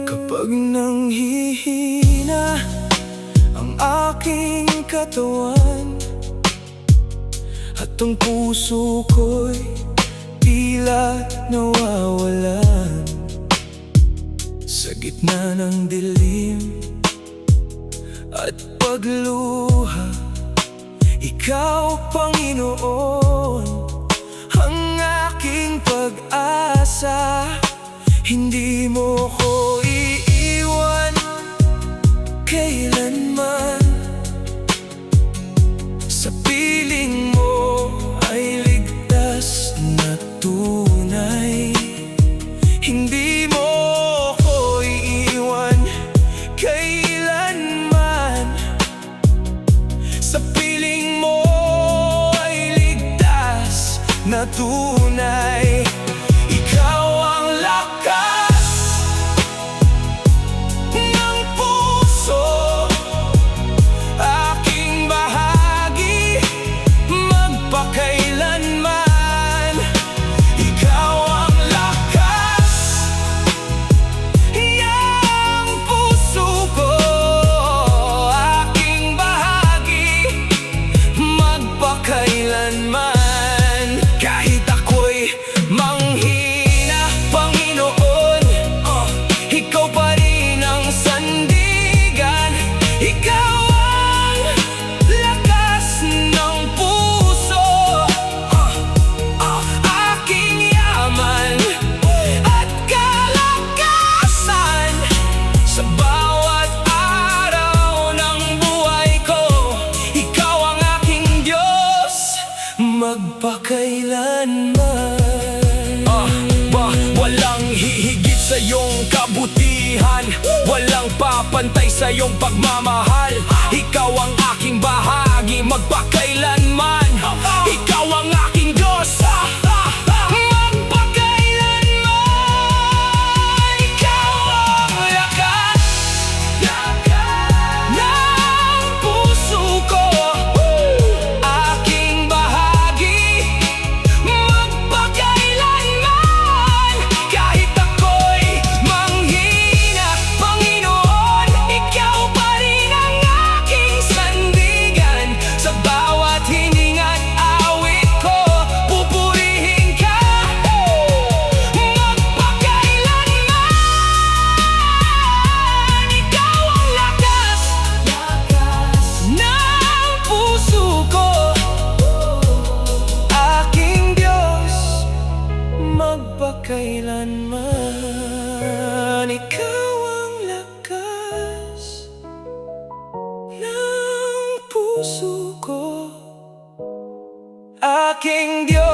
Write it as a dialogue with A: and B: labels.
A: Kapag nanghihina ang aking katawan at ang puso ko'y tila nawawalan sa gitna ng dilim at pagluha, Ikaw, Panginoon, ang aking pag-asa. Hindi mo ko iiwan kailanman. Sa piling mo ay ligtas na tunay. Hindi mo ko iiwan kailanman. Sa piling mo ay ligtas na tunay. Ikaw ang lakas ng puso, aking bahagi magpakailanman. Ikaw ang lakas ng puso ko, aking bahagi magpakailanman. Kahit ako'y manghina, Panginoon, Ikaw pa rin ang sandigan. Ikaw ang lakas ng puso, aking yaman at kalakasan. Sa bawat araw ng buhay ko, Ikaw ang aking Diyos magpakailanman. Walang hihigit sa iyong kabutihan, walang papantay sa iyong pagmamahal. Ikaw ang aking bahagi magpakailanman. Ikaw ang aking Diyos magpakailanman. Ikaw ang lakas ng puso ko, aking bahagi magpakailanman. Kahit ako'y manghina, Panginoon, Ikaw pa rin ang aking sandigan. Sa bawat hininga't awit ko, pupurihin ka magpakailanman. Ikaw ang lakas ng puso ko, aking Diyos magpakailanman. Ikaw ang lakas ng puso ko, aking Diyos